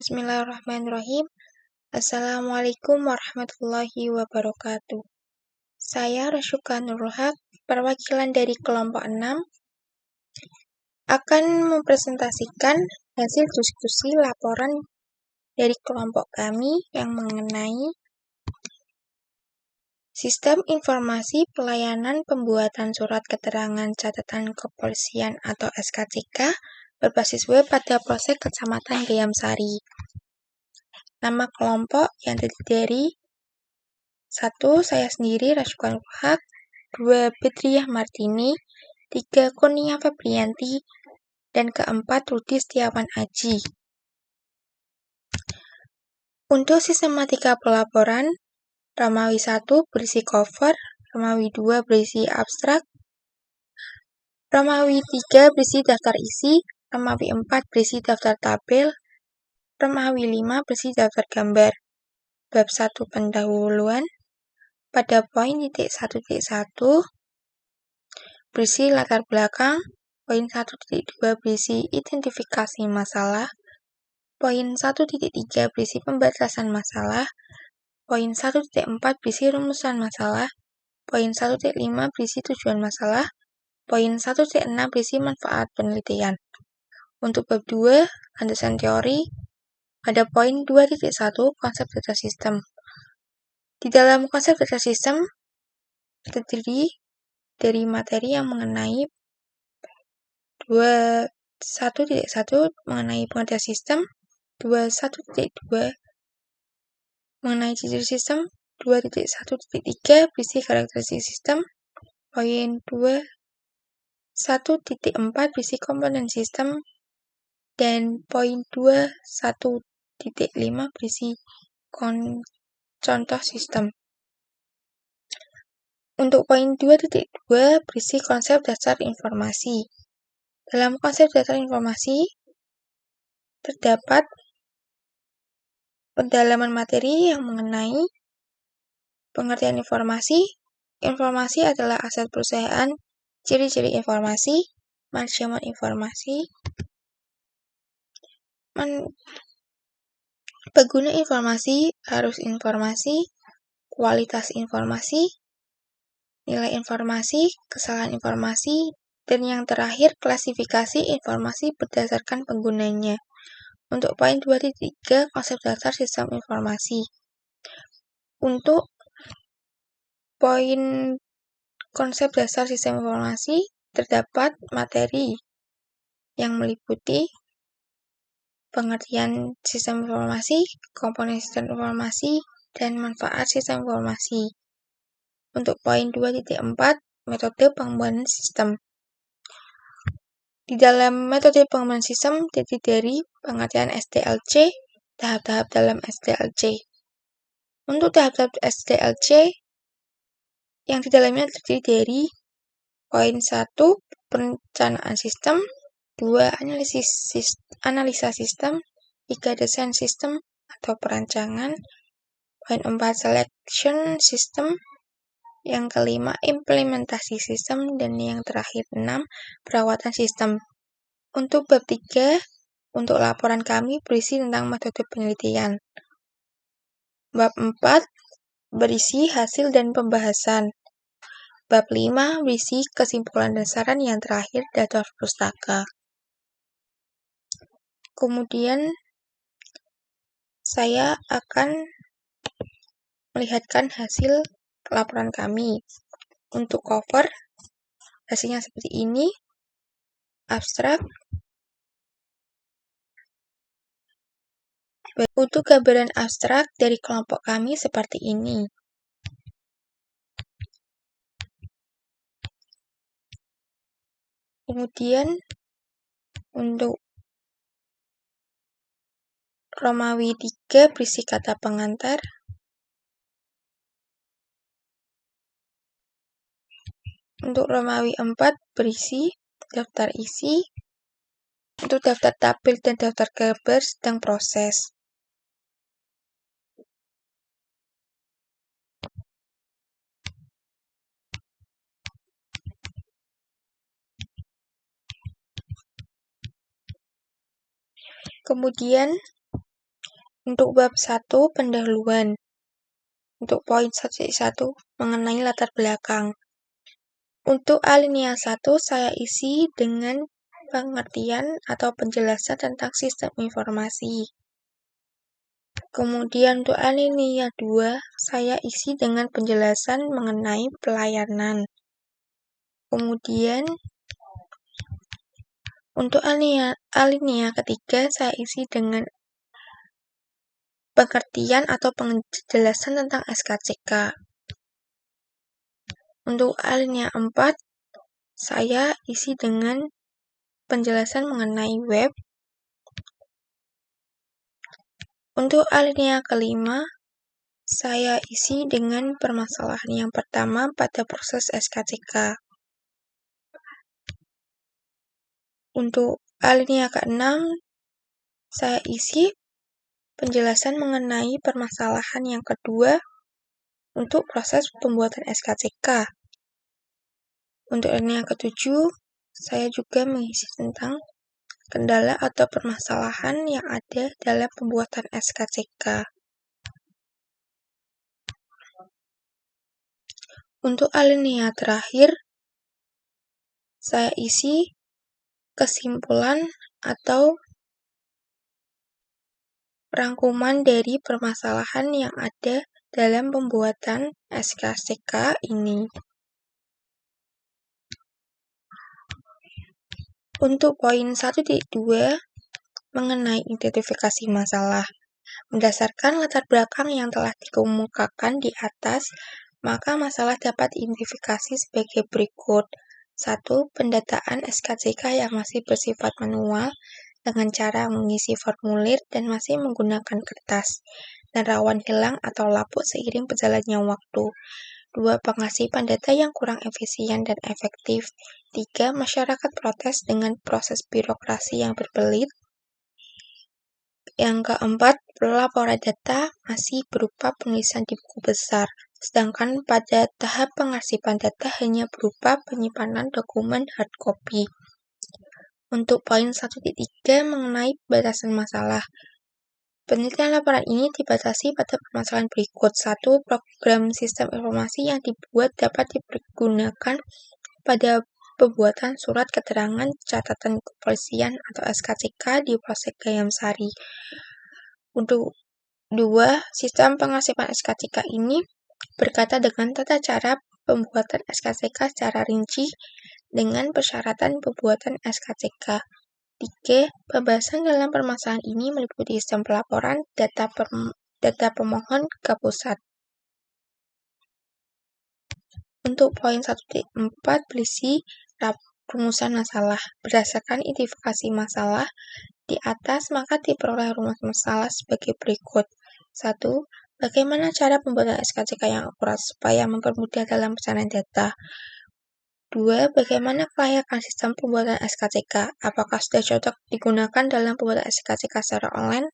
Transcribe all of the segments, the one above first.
Bismillahirrahmanirrahim. Assalamualaikum warahmatullahi wabarakatuh. Saya Rasyuka Nurul Haq, perwakilan dari kelompok 6, akan mempresentasikan hasil diskusi laporan dari kelompok kami yang mengenai Sistem Informasi Pelayanan Pembuatan Surat Keterangan Catatan Kepolisian atau SKCK berbasis web pada Polsek Kecamatan Gayamsari. Nama kelompok yang terdiri dari 1. Saya sendiri, Rasyuka Nurul Haq, 2. Bedriyah Martini, 3. Kurnia Febrianti, dan keempat, Rudi Setiawan Aji. Untuk sistematika pelaporan, Romawi 1 berisi cover, Romawi 2 berisi abstrak, Romawi 3 berisi daftar isi, Romawi 4 berisi daftar tabel, Romawi 5 berisi daftar gambar. Bab 1 pendahuluan. Pada poin titik 1.1 berisi latar belakang, poin 1.2 berisi identifikasi masalah, poin 1.3 berisi pembatasan masalah, poin 1.4 berisi rumusan masalah, poin 1.5 berisi tujuan masalah, poin 1.6 berisi manfaat penelitian. Untuk bab 2, landasan teori, pada poin 2.1 konsep data sistem. Di dalam konsep data sistem terdiri dari materi yang mengenai 1.1 mengenai pengertian sistem, 1.2 mengenai ciri sistem, 2.1.3 berisi karakteristik sistem, poin 1.4 berisi komponen sistem, dan poin 1.5 berisi contoh sistem. Untuk poin 2.2 berisi konsep dasar informasi. Dalam konsep dasar informasi terdapat pendalaman materi yang mengenai pengertian informasi. Informasi adalah aset perusahaan, ciri-ciri informasi, manajemen informasi, pengguna informasi, arus informasi, kualitas informasi, nilai informasi, kesalahan informasi, dan yang terakhir klasifikasi informasi berdasarkan penggunanya. Untuk poin 2.3 konsep dasar sistem informasi. Untuk poin konsep dasar sistem informasi terdapat materi yang meliputi pengertian sistem informasi, komponen sistem informasi, dan manfaat sistem informasi. Untuk poin 2.4 metode pengembangan sistem. Di dalam metode pengembangan sistem terdiri dari pengertian SDLC, tahap-tahap dalam SDLC. Untuk tahap-tahap SDLC yang di dalamnya terdiri dari poin 1 perencanaan sistem, 2 analisa sistem, 3 desain sistem atau perancangan, poin 4 selection system, yang kelima implementasi sistem, dan yang terakhir 6 perawatan sistem. Untuk bab 3, untuk laporan kami berisi tentang metode penelitian. Bab 4 berisi hasil dan pembahasan. Bab 5 berisi kesimpulan dan saran, yang terakhir data pustaka. Kemudian saya akan melihatkan hasil laporan kami. Untuk cover, hasilnya seperti ini. Abstrak. Untuk gambaran abstrak dari kelompok kami seperti ini. Kemudian untuk Romawi 3 berisi kata pengantar. Untuk Romawi 4 berisi daftar isi. Untuk daftar tabel dan daftar gambar sedang proses. Kemudian Untuk bab 1, pendahuluan. Untuk poin 1.1, mengenai latar belakang. Untuk alinea 1, saya isi dengan pengertian atau penjelasan tentang sistem informasi. Kemudian untuk alinea 2, saya isi dengan penjelasan mengenai pelayanan. Kemudian untuk alinea ketiga, saya isi dengan pengertian atau penjelasan tentang SKCK. Untuk alinea 4, saya isi dengan penjelasan mengenai web. Untuk alinea kelima, saya isi dengan permasalahan yang pertama pada proses SKCK. Untuk alinea ke-6, saya isi penjelasan mengenai permasalahan yang kedua untuk proses pembuatan SKCK. Untuk alinea ke-7, saya juga mengisi tentang kendala atau permasalahan yang ada dalam pembuatan SKCK. Untuk alinea terakhir, saya isi kesimpulan atau rangkuman dari permasalahan yang ada dalam pembuatan SKCK ini. Untuk poin 1.2, mengenai identifikasi masalah. Berdasarkan latar belakang yang telah dikemukakan di atas, maka masalah dapat diidentifikasi sebagai berikut. 1. Pendataan SKCK yang masih bersifat manual dengan cara mengisi formulir dan masih menggunakan kertas, dan rawan hilang atau lapuk seiring berjalannya waktu. 2. Pengasipan data yang kurang efisien dan efektif. 3. Masyarakat protes dengan proses birokrasi yang berbelit. Yang keempat, pelaporan data masih berupa penulisan di buku besar, sedangkan pada tahap pengarsipan data hanya berupa penyimpanan dokumen hard copy. Untuk poin 1.3 mengenai batasan masalah. Penelitian laporan ini dibatasi pada permasalahan berikut. 1. Program sistem informasi yang dibuat dapat digunakan pada pembuatan surat keterangan catatan kepolisian atau SKCK di Polsek Gayam Sari. Untuk 2. Sistem pengarsipan SKCK ini berkaitan dengan tata cara pembuatan SKCK secara rinci dengan persyaratan pembuatan SKCK. 3. Pembahasan dalam permasalahan ini meliputi sistem pelaporan data pemohon ke pusat. Untuk poin 1.4 berisi rumusan masalah. Berdasarkan identifikasi masalah di atas, maka diperoleh rumus masalah sebagai berikut. 1. Bagaimana cara pembuatan SKCK yang akurat supaya mempermudah dalam pencarian data? 2. Bagaimana kelayakan sistem pembuatan SKCK? Apakah sudah cocok digunakan dalam pembuatan SKCK secara online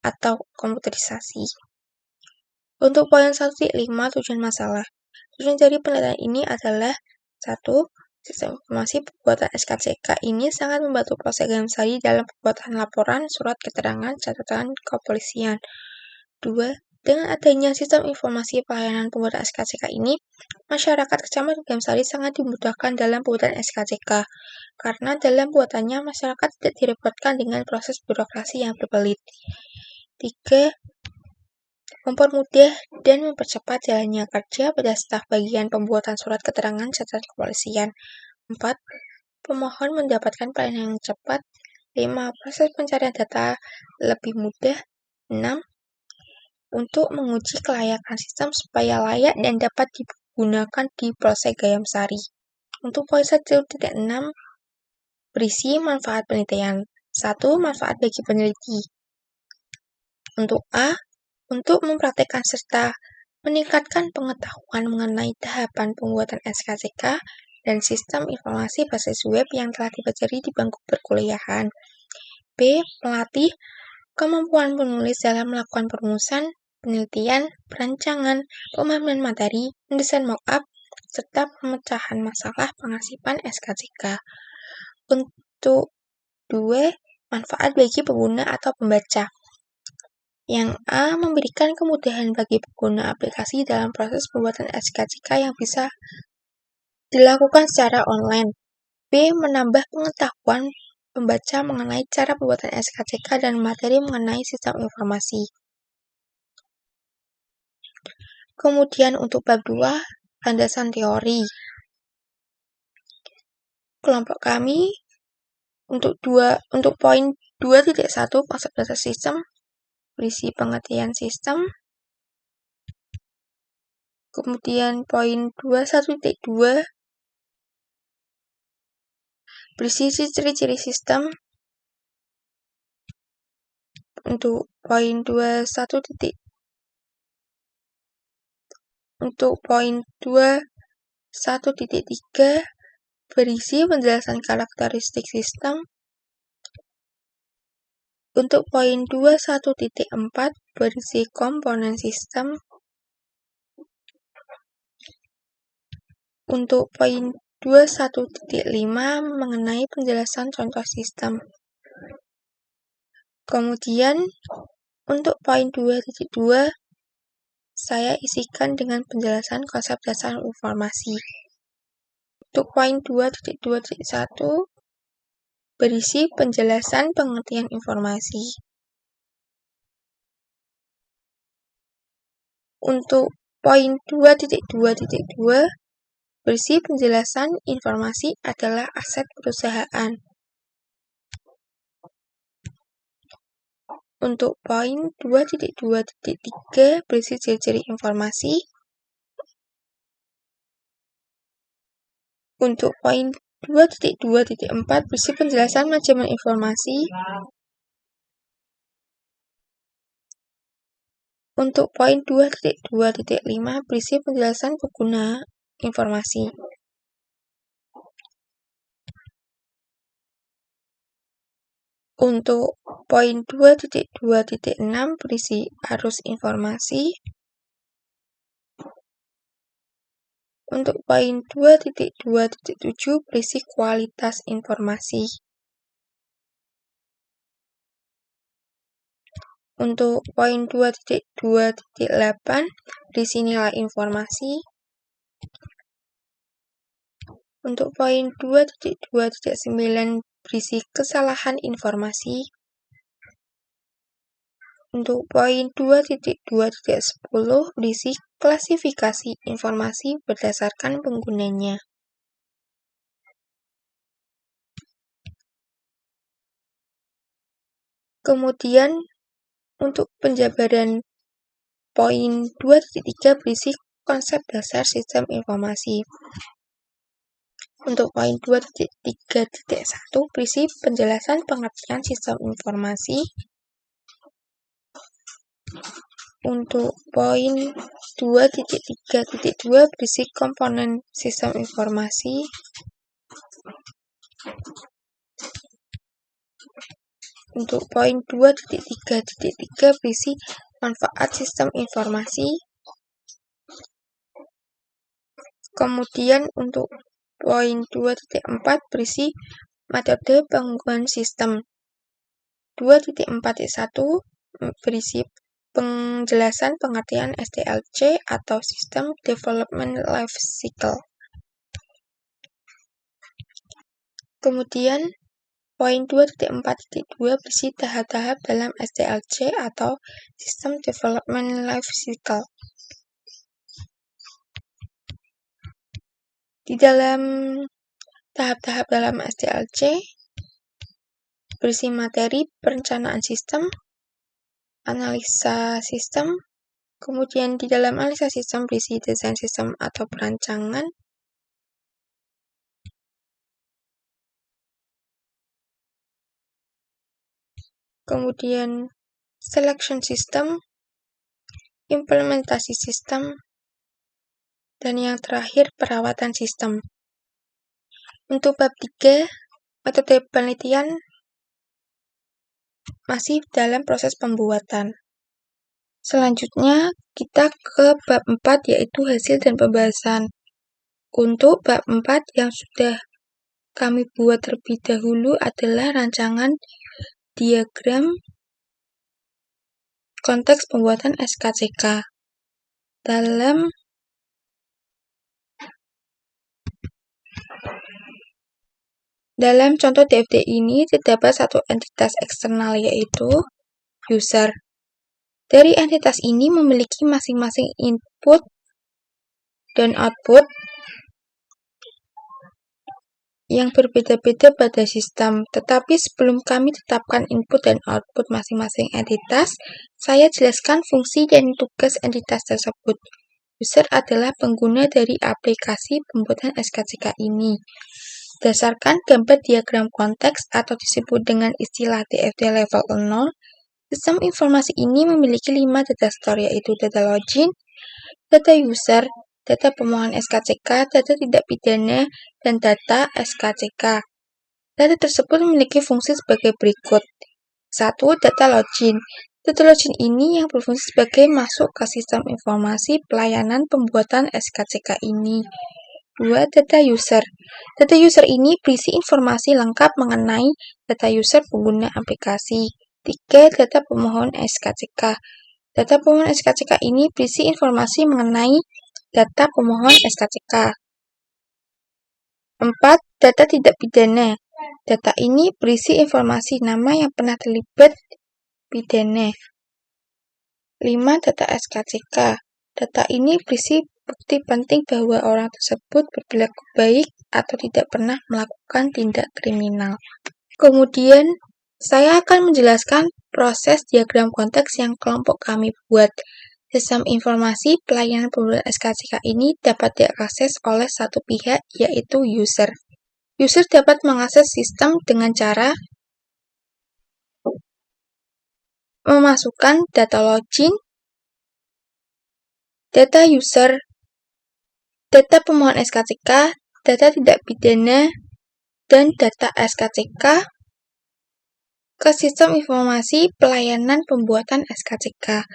atau komputerisasi? Untuk poin 1.5, tujuan masalah. Tujuan dari penelitian ini adalah 1. Sistem informasi pembuatan SKCK ini sangat membantu Polsek Gayam Sari dalam pembuatan laporan surat keterangan catatan kepolisian. 2. Dengan adanya sistem informasi pelayanan pembuatan SKCK ini, masyarakat Kecamatan Gayam Sari sangat dimudahkan dalam pembuatan SKCK, karena dalam pembuatannya masyarakat tidak direpotkan dengan proses birokrasi yang berbelit. 3. Mempermudah dan mempercepat jalannya kerja pada staf bagian pembuatan surat keterangan catatan kepolisian. 4. Pemohon mendapatkan pelayanan yang cepat. 5. Proses pencarian data lebih mudah. 6. Untuk menguji kelayakan sistem supaya layak dan dapat digunakan di Polsek Gayam Sari. Untuk poin 1.6 berisi manfaat penelitian. 1. Manfaat bagi peneliti. Untuk A, untuk mempraktekkan serta meningkatkan pengetahuan mengenai tahapan pembuatan SKCK dan sistem informasi berbasis web yang telah dipelajari di bangku perkuliahan. B. Melatih kemampuan penulis dalam melakukan perumusan, penelitian, perancangan, pemahaman materi, mendesain mock-up, serta pemecahan masalah pengarsipan SKCK. Untuk 2. Manfaat bagi pengguna atau pembaca. Yang A memberikan kemudahan bagi pengguna aplikasi dalam proses pembuatan SKCK yang bisa dilakukan secara online. B. Menambah pengetahuan pembaca mengenai cara pembuatan SKCK dan materi mengenai sistem informasi. Kemudian untuk bab 2, landasan teori. Kelompok kami untuk poin 2.1 konsep dasar sistem berisi pengertian sistem. Kemudian poin 21.2 berisi ciri-ciri sistem. Untuk poin 21.3 berisi penjelasan karakteristik sistem. Untuk poin 21.4 berisi komponen sistem. Untuk poin 21.5 mengenai penjelasan contoh sistem. Kemudian untuk poin 2.2 saya isikan dengan penjelasan konsep dasar informasi. Untuk poin 2.2.1 berisi penjelasan pengertian informasi. Untuk poin 2.2.2 berisi penjelasan informasi adalah aset perusahaan. Untuk poin 2.2.3 berisi ciri-ciri informasi. Untuk poin 2.2.4 berisi penjelasan manajemen informasi. Untuk poin 2.2.5 berisi penjelasan pengguna informasi. Untuk poin 2.2.6 berisi arus informasi. Untuk poin 2.2.7 berisi kualitas informasi. Untuk poin 2.2.8 berisi nilai informasi. Untuk poin 2.2.9 berisi kesalahan informasi. Untuk poin 2.2.10 berisi klasifikasi informasi berdasarkan penggunanya. Kemudian untuk penjabaran poin 2.3 berisi konsep dasar sistem informasi. Untuk poin 2.3.1 berisi penjelasan pengertian sistem informasi. Untuk poin 2.3.2 berisi komponen sistem informasi. Untuk poin 2.3.3 berisi manfaat sistem informasi. Kemudian untuk poin 2.4 berisi metode pengembangan sistem. 2.4.1 berisi penjelasan pengertian SDLC atau System Development Life Cycle. Kemudian poin 2.4.2 berisi tahap-tahap dalam SDLC atau System Development Life Cycle. Di dalam tahap-tahap dalam SDLC berisi materi perencanaan sistem, analisa sistem, kemudian di dalam analisa sistem berisi desain sistem atau perancangan, kemudian selection system, implementasi sistem, dan yang terakhir perawatan sistem. Untuk bab 3, metode penelitian masih dalam proses pembuatan. Selanjutnya kita ke bab 4 yaitu hasil dan pembahasan. Untuk bab 4 yang sudah kami buat terlebih dahulu adalah rancangan diagram konteks pembuatan SKCK. Dalam contoh DFD ini terdapat satu entitas eksternal yaitu user. Dari entitas ini memiliki masing-masing input dan output yang berbeda-beda pada sistem. Tetapi sebelum kami tetapkan input dan output masing-masing entitas, saya jelaskan fungsi dan tugas entitas tersebut. User adalah pengguna dari aplikasi pembuatan SKCK ini. Berdasarkan gambar diagram konteks atau disebut dengan istilah DFD level 0, sistem informasi ini memiliki 5 data store, yaitu data login, data user, data pemohon SKCK, data tidak pidana, dan data SKCK. Data tersebut memiliki fungsi sebagai berikut. 1. Data login. Data login ini yang berfungsi sebagai masuk ke sistem informasi pelayanan pembuatan SKCK ini. 2. Data user. Data user ini berisi informasi lengkap mengenai data user pengguna aplikasi. 3. Data pemohon SKCK. Data pemohon SKCK ini berisi informasi mengenai data pemohon SKCK. 4. Data tidak pidana. Data ini berisi informasi nama yang pernah terlibat pidana. 5. Data SKCK. Data ini berisi bukti penting bahwa orang tersebut berperilaku baik atau tidak pernah melakukan tindak kriminal. Kemudian, saya akan menjelaskan proses diagram konteks yang kelompok kami buat. Sistem informasi pelayanan pembuatan SKCK ini dapat diakses oleh satu pihak, yaitu user. User dapat mengakses sistem dengan cara memasukkan data login, data user, data pemohon SKCK, data tidak pidana, dan data SKCK ke sistem informasi pelayanan pembuatan SKCK.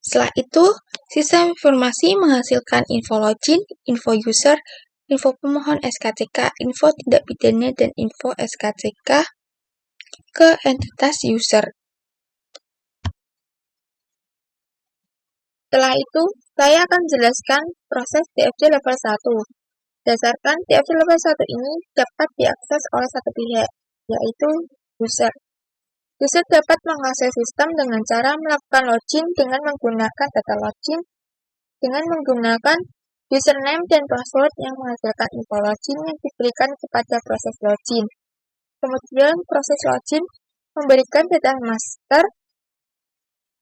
Setelah itu, sistem informasi menghasilkan info login, info user, info pemohon SKCK, info tidak pidana, dan info SKCK ke entitas user. Setelah itu, saya akan menjelaskan proses DFD level 1. Berdasarkan DFD level 1 ini dapat diakses oleh satu pihak, yaitu user. User dapat mengakses sistem dengan cara melakukan login dengan menggunakan data login, dengan menggunakan username dan password yang menghasilkan info login yang diberikan kepada proses login. Kemudian proses login memberikan data master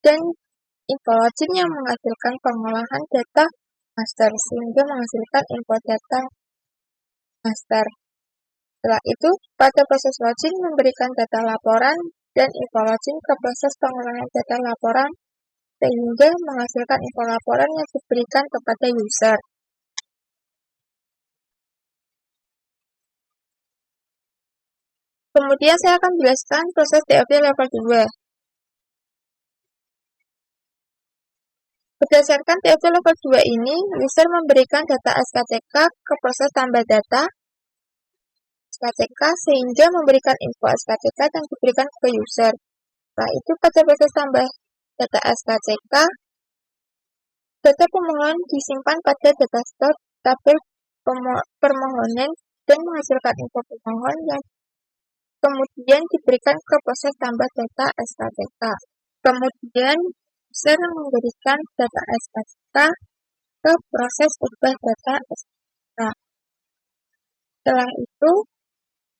dan info login yang menghasilkan pengolahan data master sehingga menghasilkan info data master. Setelah itu, pada proses login memberikan data laporan dan info login ke proses pengolahan data laporan sehingga menghasilkan info laporan yang diberikan kepada user. Kemudian saya akan menjelaskan proses DFD level 2. Berdasarkan DFD level 2 ini, user memberikan data SKCK ke proses tambah data SKCK sehingga memberikan info SKCK yang diberikan ke user. Setelah itu, pada proses tambah data SKCK, data pemohon disimpan pada data store tabel permohonan dan menghasilkan info pemohon yang kemudian diberikan ke proses tambah data SKCK. Kemudian, user memberikan data SKCK ke proses ubah data SKCK. Setelah itu,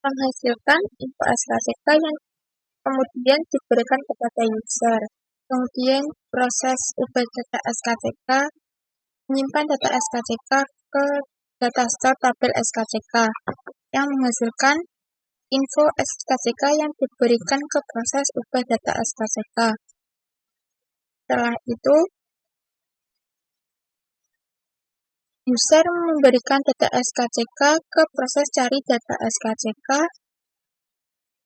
menghasilkan info SKCK yang kemudian diberikan kepada user. Kemudian, proses ubah data SKCK menyimpan data SKCK ke data store tabel SKCK yang menghasilkan info SKCK yang diberikan ke proses ubah data SKCK. Setelah itu, user memberikan data SKCK ke proses cari data SKCK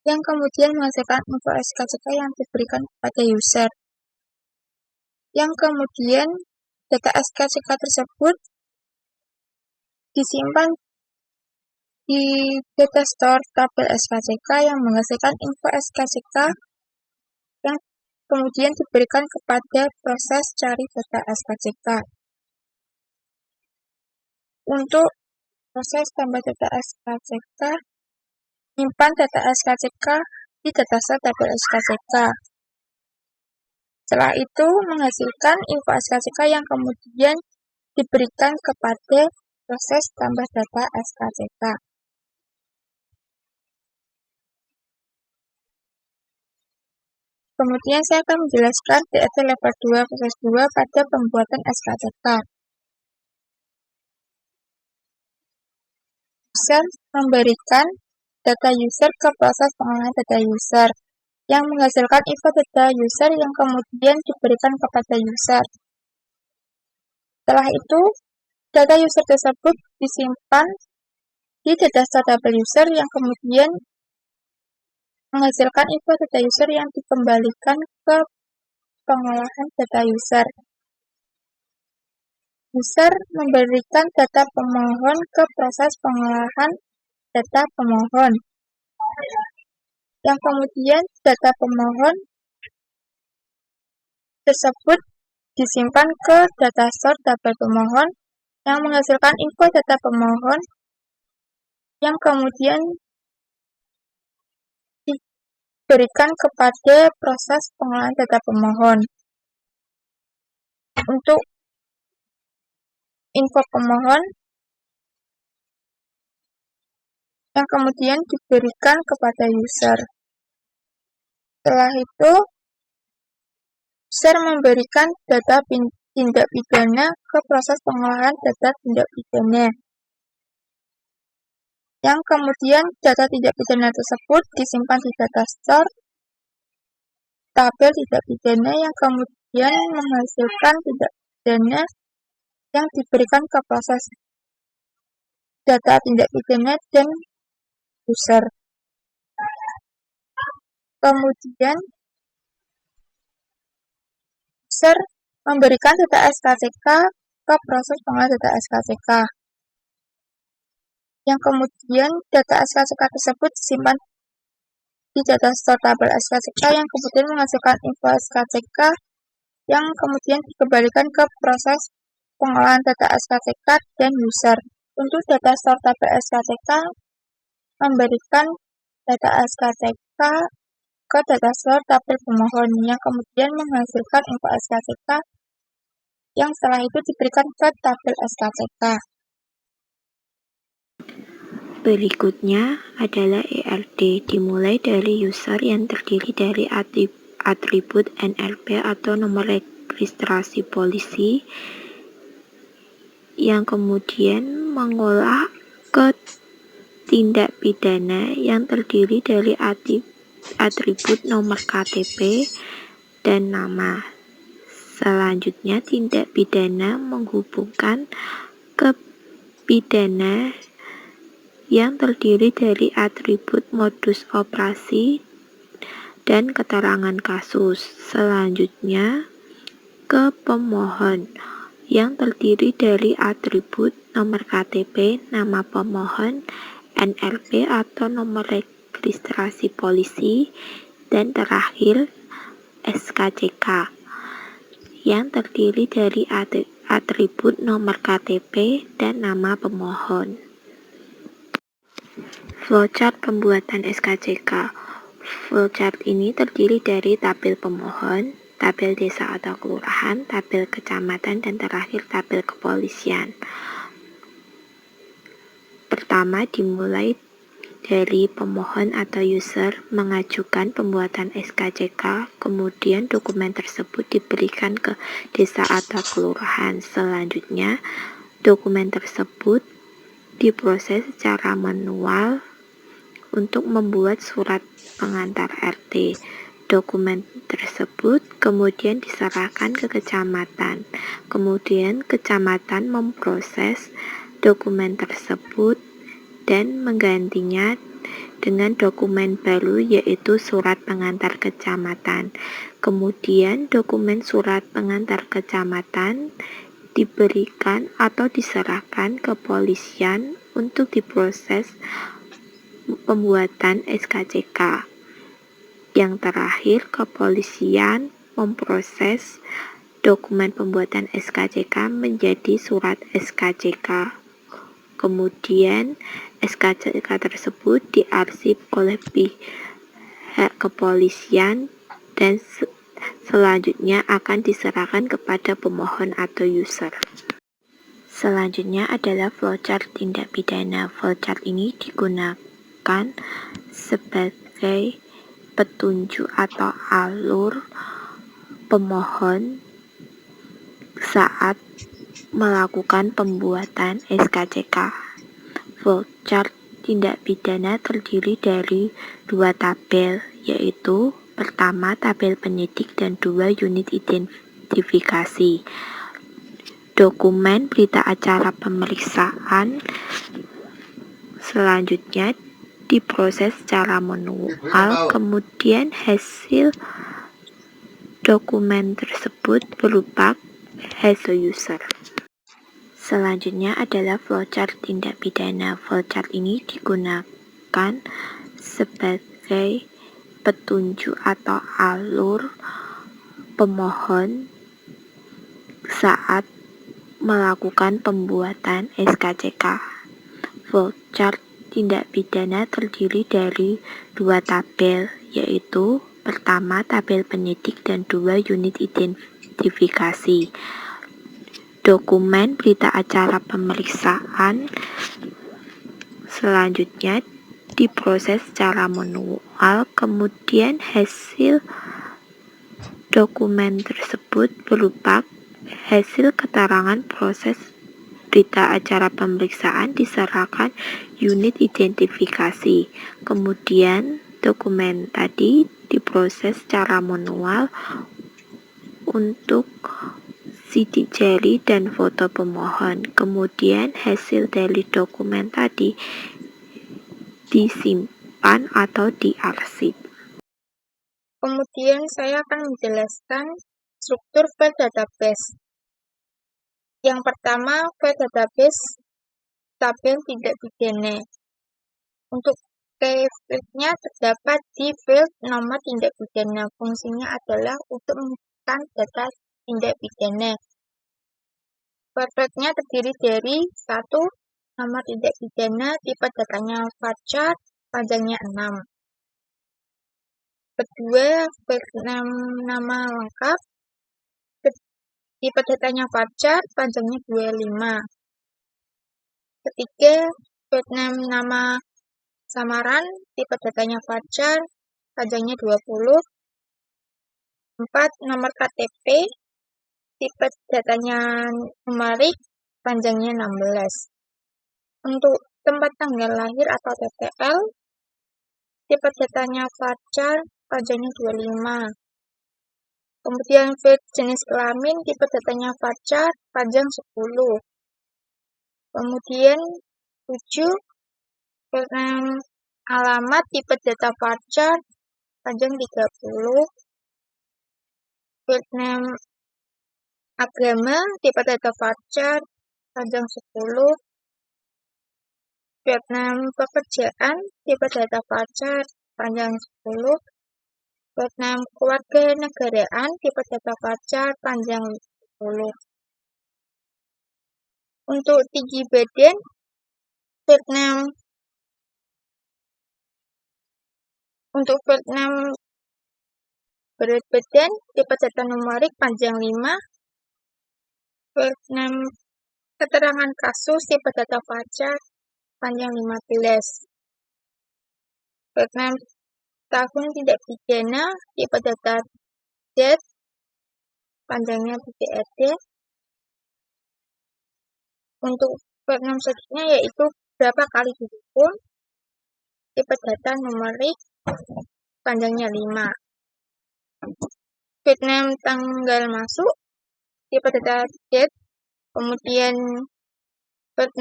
yang kemudian menghasilkan info SKCK yang diberikan kepada user. Yang kemudian data SKCK tersebut disimpan di data store tabel SKCK yang menghasilkan info SKCK yang kemudian diberikan kepada proses cari data SKCK. Untuk proses tambah data SKCK, menyimpan data SKCK di dataset tabel SKCK. Setelah itu menghasilkan info SKCK yang kemudian diberikan kepada proses tambah data SKCK. Kemudian saya akan menjelaskan DRT level 2 proses 2 pada pembuatan SKCK. User memberikan data user ke proses pengolahan data user, yang menghasilkan info data user yang kemudian diberikan kepada user. Setelah itu, data user tersebut disimpan di dataset tabel user yang kemudian menghasilkan info data user yang dikembalikan ke pengolahan data user. User memberikan data pemohon ke proses pengolahan data pemohon, yang kemudian data pemohon tersebut disimpan ke data store tabel pemohon yang menghasilkan info data pemohon yang kemudian diberikan kepada proses pengolahan data pemohon. Untuk info pemohon yang kemudian diberikan kepada user. Setelah itu, user memberikan data tindak pidana ke proses pengolahan data tindak pidana. Yang kemudian data tindak pidana tersebut disimpan di data store tabel tindak pidana yang kemudian menghasilkan tindak pidana yang diberikan ke proses data tindak pidana dan user. Kemudian user memberikan data SKCK ke proses pengolahan data SKCK, yang kemudian data SKCK tersebut disimpan di data store tabel SKCK yang kemudian menghasilkan info SKCK yang kemudian dikembalikan ke proses pengolahan data SKCK dan user. Untuk data store tabel SKCK memberikan data SKCK ke data store tabel pemohon yang kemudian menghasilkan info SKCK yang setelah itu diberikan ke tabel SKCK. Berikutnya adalah ERD, dimulai dari user yang terdiri dari atribut NRP atau nomor registrasi polisi, yang kemudian mengolah ke tindak pidana yang terdiri dari atribut nomor KTP dan nama. Selanjutnya, tindak pidana menghubungkan ke pidana yang terdiri dari atribut modus operasi dan keterangan kasus. Selanjutnya, ke pemohon yang terdiri dari atribut nomor KTP, nama pemohon, NRP atau nomor registrasi polisi, dan terakhir SKCK yang terdiri dari atribut nomor KTP dan nama pemohon. Flowchart pembuatan SKCK. Flowchart ini terdiri dari tabel pemohon, tabel desa atau kelurahan, tabel kecamatan, dan terakhir tabel kepolisian. Pertama, dimulai dari pemohon atau user mengajukan pembuatan SKCK, kemudian dokumen tersebut diberikan ke desa atau kelurahan. Selanjutnya, dokumen tersebut diproses secara manual untuk membuat surat pengantar RT. Dokumen tersebut kemudian diserahkan ke kecamatan. Kemudian kecamatan memproses dokumen tersebut dan menggantinya dengan dokumen baru, yaitu surat pengantar kecamatan. Kemudian dokumen surat pengantar kecamatan diberikan atau diserahkan ke kepolisian untuk diproses pembuatan SKCK. Yang terakhir, kepolisian memproses dokumen pembuatan SKCK menjadi surat SKCK. Kemudian SKCK tersebut diarsip oleh pihak kepolisian dan selanjutnya akan diserahkan kepada pemohon atau user. Selanjutnya adalah flowchart tindak pidana. Flowchart ini digunakan sebagai petunjuk atau alur pemohon saat melakukan pembuatan SKCK. Flowchart tindak pidana terdiri dari 2 tabel, yaitu pertama tabel penyidik dan 2 unit identifikasi. Dokumen berita acara pemeriksaan selanjutnya diproses secara manual, kemudian hasil dokumen tersebut berupa hasil user. Selanjutnya adalah flowchart tindak pidana. Flowchart ini digunakan sebagai petunjuk atau alur pemohon saat melakukan pembuatan SKCK. Flowchart tindak pidana terdiri dari 2 tabel, yaitu pertama tabel penyidik dan 2 unit identifikasi. Dokumen berita acara pemeriksaan selanjutnya diproses secara manual, kemudian hasil dokumen tersebut berupa hasil keterangan proses berita acara pemeriksaan diserahkan unit identifikasi. Kemudian dokumen tadi diproses secara manual untuk sidik jari dan foto pemohon. Kemudian hasil dari dokumen tadi disimpan atau diarsip. Kemudian saya akan menjelaskan struktur file database. Yang pertama, file database tabel tindak pidana. Untuk key field-nya terdapat di field nomor tindak pidana. Fungsinya adalah untuk menyimpan data tindak pidana. File-nya terdiri dari 1. Nama tindak pidana, tipe datanya varchar, panjangnya 6. Kedua, file nama lengkap, tipe datanya varchar, panjangnya 25. Ketiga, file nama samaran, tipe datanya varchar, panjangnya 20. 4. Nomor KTP, tipe datanya numerik, panjangnya 16. Untuk tempat tanggal lahir atau TTL, tipe datanya varchar, panjangnya 25. Kemudian field jenis kelamin, tipe datanya varchar, panjang 10. Kemudian 7. Field alamat, tipe data varchar, panjang 30. Field agama, tipe data varchar, panjang 10. Field pekerjaan, tipe data varchar, panjang 10. Field keluarga negaraan, tipe data varchar, panjang 10. Untuk tinggi badan, field untuk field berat badan, tipe data numerik, panjang 5. Field keterangan kasus, tipe data varchar, panjang 15. Field tahun tindak pidana, tipe data date, panjangnya 3 ED. Untuk field selanjutnya yaitu berapa kali dihukum, tipe data numerik, panjangnya 5. Field tanggal masuk, tipe data date, kemudian field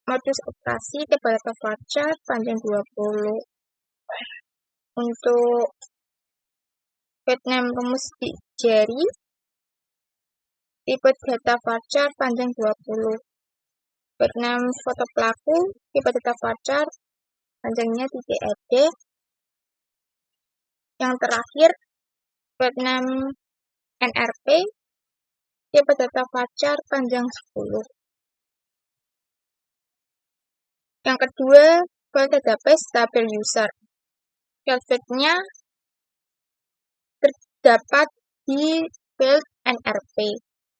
modus operasi, tipe data varchar, panjang 20. Untuk field rumus jari, tipe data varchar, panjang 20. Field foto pelaku, tipe data varchar, panjangnya 3 ED. Yang terakhir, Vietnam NRP, tipe data varchar panjang 10. Yang kedua, file database tabel user. Field-nya terdapat di field NRP.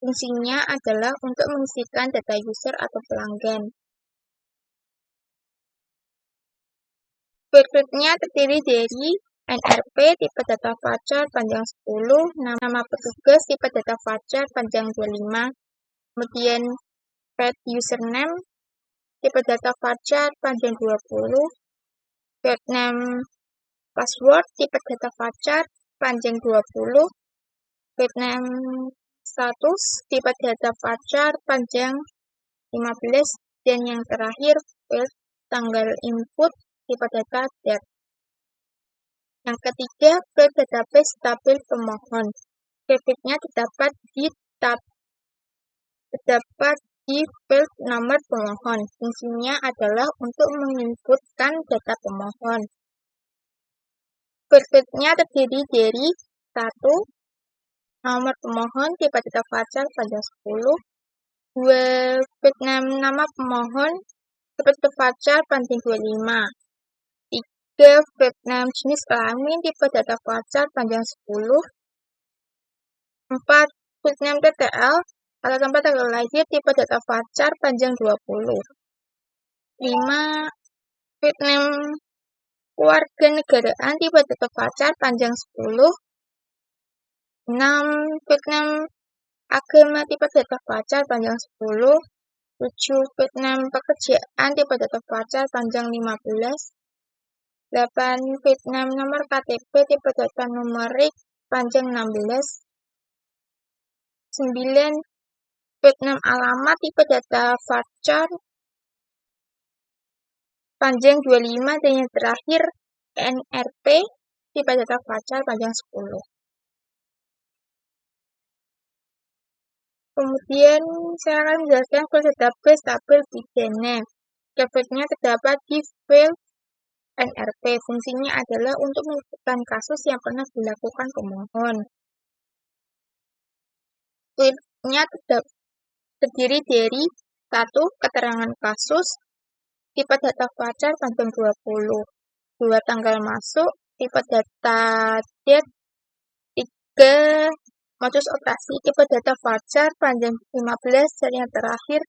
Fungsinya adalah untuk mengisikan data user atau pelanggan. Field-nya terdiri dari NRP tipe data varchar panjang 10, nama petugas tipe data varchar panjang 25, kemudian field username tipe data varchar panjang 20, Vietnam password tipe data varchar panjang 20, Vietnam status tipe data varchar panjang 15, dan yang terakhir field tanggal input tipe data date. Yang ketiga, field database tabel pemohon. Field-nya terdapat di field nomor pemohon. Fungsinya adalah untuk menginputkan data pemohon. Field-nya terdiri dari 1. Nomor pemohon tipe data varchar panjang 10. 2. Vietnam nama pemohon tipe data varchar panjang 25. 3. Vietnam jenis kelamin tipe data varchar panjang 10. 4. Vietnam TTL atau tempat tanggal lahir tipe data varchar panjang 20. 5. Vietnam kewarganegaraan tipe data varchar panjang 10. 6. Vietnam agama tipe data varchar panjang 10. 7. Vietnam pekerjaan tipe data varchar panjang 15. 8. Vietnam nomor KTP tipe data numerik panjang 16. 9. Vietnam alamat tipe data varchar panjang 25, dan yang terakhir NRP tipe data varchar panjang 10. Kemudian saya akan menjelaskan file database tabel pidana. Field-nya terdapat di file NRP. Fungsinya adalah untuk menentukan kasus yang pernah dilakukan pemohon. Field-nya terdiri dari 1. Keterangan kasus tipe data varchar panjang 20. 2. Tanggal masuk tipe data date. 3. Modus operasi tipe data varchar panjang 15, dan yang terakhir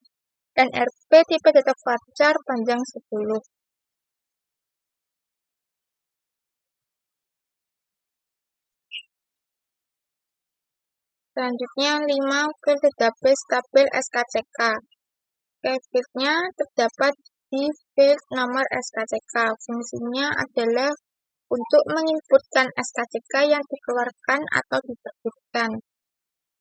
NRP tipe data varchar panjang 10. Selanjutnya 5. File database tabel SKCK. Field-nya terdapat di field nomor SKCK. Fungsinya adalah untuk menginputkan SKCK yang dikeluarkan atau diterbitkan.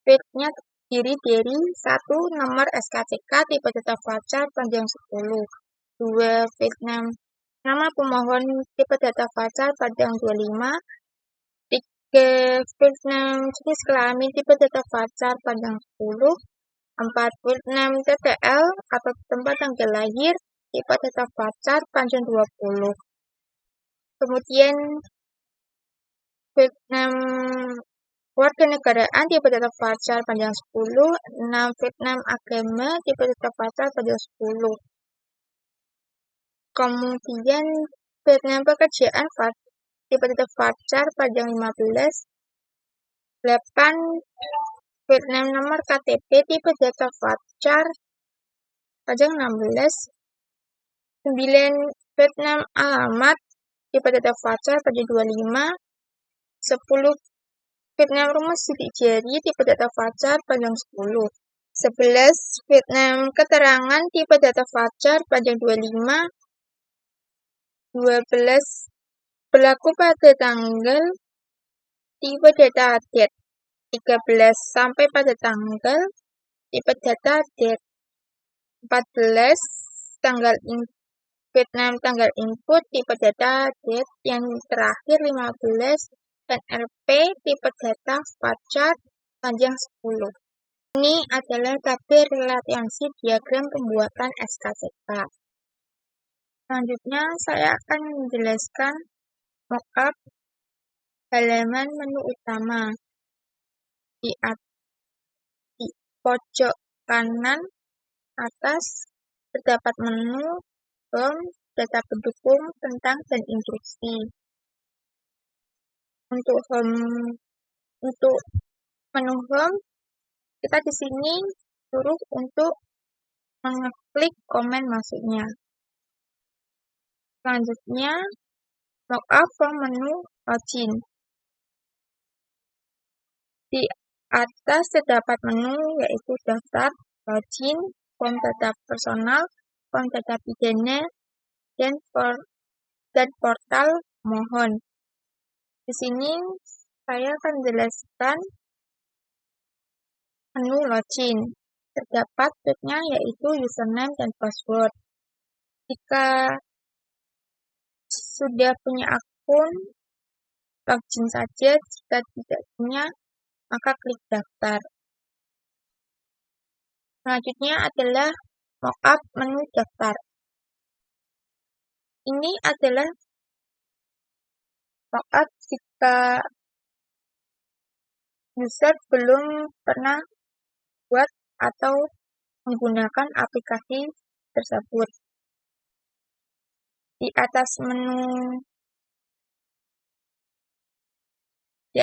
Field-nya terdiri dari 1. Nomor SKCK tipe data varchar panjang 10. 2. Vietnam nama pemohon tipe data varchar panjang 25. 3. Vietnam jenis kelamin tipe data varchar panjang 10. 4. Vietnam TTL atau tempat tanggal lahir tipe data varchar panjang 20. Kemudian Vietnam kewarganegaraan tipe data varchar panjang 10. 6. Vietnam agama tipe data varchar panjang 10. Kemudian Vietnam pekerjaan tipe data varchar panjang 15. 8. Vietnam nomor KTP tipe data varchar panjang 16. 9. Vietnam alamat tipe data varchar panjang 25. 10. Vietnam rumus sidik jari tipe data varchar panjang 10. 11. Vietnam keterangan tipe data varchar panjang 25. 12. Berlaku pada tanggal tipe data date. 13. Sampai pada tanggal tipe data date. 14. Vietnam tanggal input tipe data date. Yang terakhir 15. NRP tipe data varchar panjang 10. Ini adalah tabel relatiansi diagram pembuatan SKCK. Selanjutnya saya akan menjelaskan mockup halaman menu utama. Di pojok kanan atas terdapat menu home, data pendukung, tentang, dan instruksi. Untuk menu home, kita di sini suruh untuk mengeklik komen masuknya. Selanjutnya, lookup from menu login. Di atas terdapat menu yaitu daftar, login, form data personal, form data pidana, dan portal mohon. Di sini saya akan menjelaskan menu login. Terdapat fieldnya yaitu username dan password. Jika sudah punya akun, login saja. Jika tidak punya, maka klik daftar. Selanjutnya adalah mockup menu daftar. Ini adalah mockup jika user belum pernah buat atau menggunakan aplikasi tersebut. Di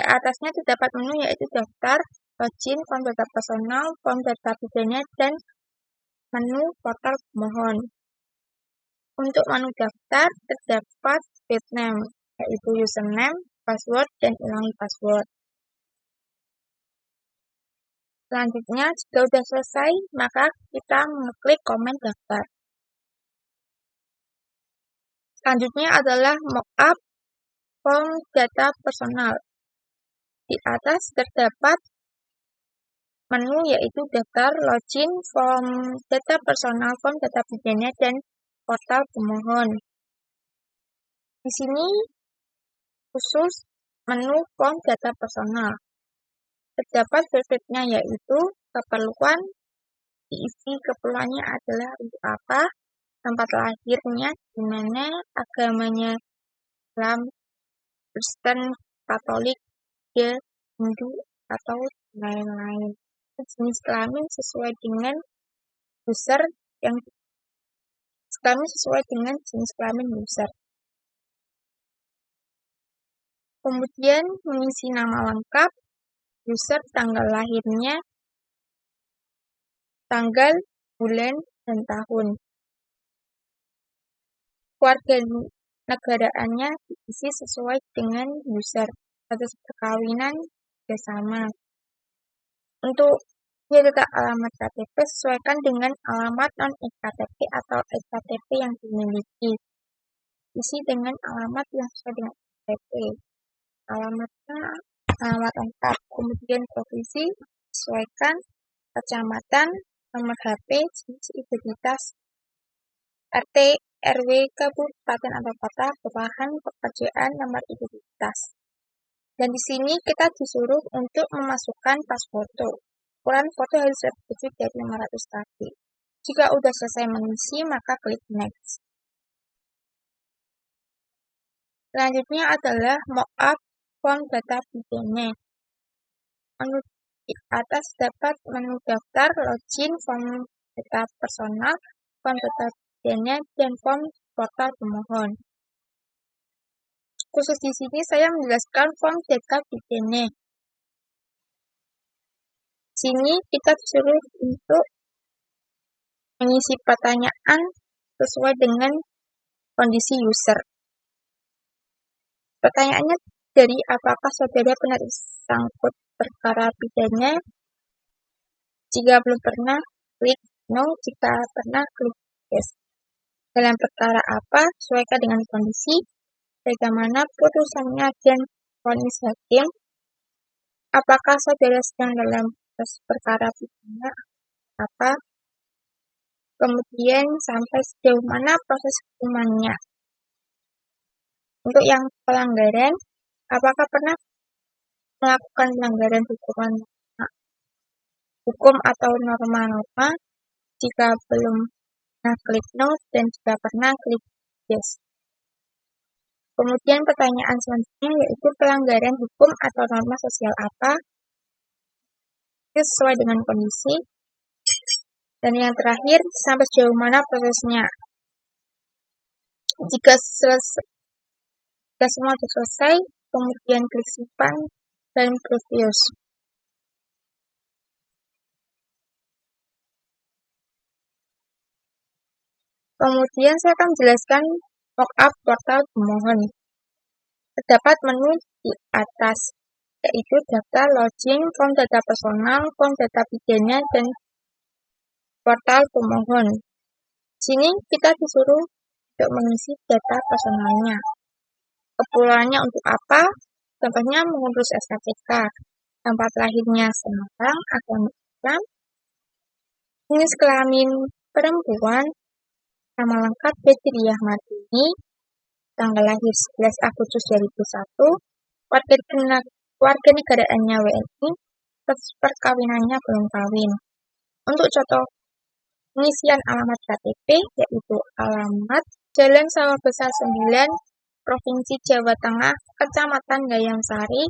atasnya terdapat menu yaitu daftar, login, form data personal, form data pidana, dan menu portal pemohon. Untuk menu daftar terdapat field name yaitu username, password, dan ulangi password. Selanjutnya, jika sudah selesai, maka kita mengeklik komen daftar. Selanjutnya adalah mockup form data personal. Di atas terdapat menu yaitu daftar, login, form data personal, form data pidana, dan portal pemohon. Di sini khusus menu form data personal. Terdapat field-nya yaitu keperluan, diisi keperluannya adalah untuk apa, tempat lahirnya, di mana, agamanya Islam, Kristen, Katolik, Hindu, atau lain-lain. Jenis kelamin sesuai dengan jenis kelamin user. Kemudian mengisi nama lengkap, user, tanggal lahirnya, tanggal, bulan, dan tahun. Keluarga negaraannya diisi sesuai dengan user. Status perkawinan bersama. Untuk data alamat KTP sesuaikan dengan alamat non-ektp atau ektp yang dimiliki. Isi dengan alamat yang sesuai dengan KTP. Alamatnya alamat lengkap. Kemudian provinsi sesuaikan, kecamatan, nomor HP, jenis identitas, RT, RW, kabupaten atau kota, kelurahan, pekerjaan, nomor identitas. Dan di sini kita disuruh untuk memasukkan pas foto. Ukuran foto harus lebih dari 500 KB. Jika sudah selesai mengisi, maka klik next. Selanjutnya adalah mockup form data pidana. Menu di atas dapat menu daftar, login, form data personal, form data pidana, dan form portal pemohon. Khusus di sini saya menjelaskan form data pidana. Sini kita disuruh untuk mengisi pertanyaan sesuai dengan kondisi user. Pertanyaannya dari apakah saudara pernah disangkut perkara pidana? Jika belum pernah, klik no. Jika pernah, klik yes. Dalam perkara apa? Sesuaikan dengan kondisi. Bagaimana putusannya dan vonis hakim? Apakah saudara sedang dalam perkara pidana? Apa? Kemudian sampai sejauh mana proses hukumannya? Untuk yang pelanggaran, apakah pernah melakukan pelanggaran hukum atau norma-norma? Jika belum, klik no, dan jika pernah, klik yes. Kemudian pertanyaan selanjutnya yaitu pelanggaran hukum atau norma sosial apa sesuai dengan kondisi. Dan yang terakhir, sampai sejauh mana prosesnya. Jika semua sudah selesai, kemudian klik simpan dan previews. Kemudian saya akan menjelaskan mockup portal pemohon. Terdapat menu di atas, yaitu data login, form data personal, form data pidana, dan portal pemohon. Di sini kita disuruh untuk mengisi data personalnya. Keperluannya untuk apa? Contohnya mengurus SKCK, tempat lahirnya Semarang, agama Islam, jenis kelamin perempuan, nama lengkap Betriah Mardini, tanggal lahir 11 Agustus 2001, warga negaraannya WNI, perkawinannya belum kawin. Untuk contoh pengisian alamat KTP, yaitu alamat Jalan Sawah Besar 9, Provinsi Jawa Tengah, Kecamatan Gayam Sari,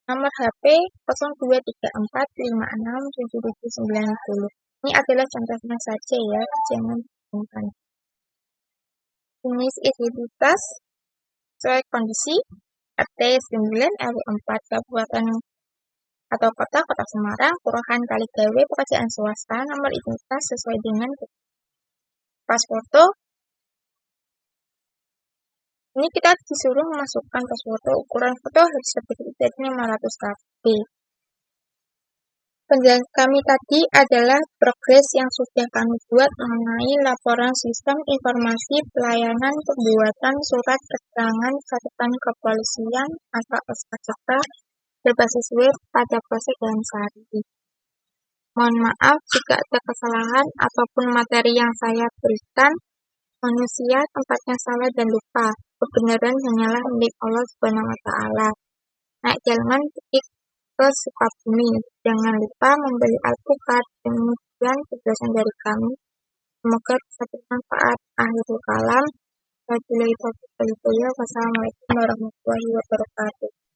nomor HP 0234567790. Ini adalah contohnya saja ya, jangan dihubungkan. Jenis identitas sesuai kondisi RT 9 RW 4 Kabupaten atau Kota Semarang, Kelurahan Kaligawe, pekerjaan swasta, nomor identitas sesuai dengan pas foto. Ini kita disuruh memasukkan pas foto, ukuran foto harus lebih dari 500 KB. Penjelasan kami tadi adalah progres yang sudah kami buat mengenai laporan sistem informasi pelayanan pembuatan surat keterangan catatan kepolisian atau SKCK berbasis web pada Polsek Gayam Sari. Mohon maaf jika ada kesalahan ataupun materi yang saya berikan. Manusia tempatnya salah dan lupa. Kebenaran hanyalah milik Allah Subhanahu wa Ta'ala. Naik jalan titik ke Sukabumi. Jangan lupa membeli alpukat. Demikian penjelasan dari kami. Semoga bisa bermanfaat. Akhirul kalam. Wassalamualaikum warahmatullahi wabarakatuh.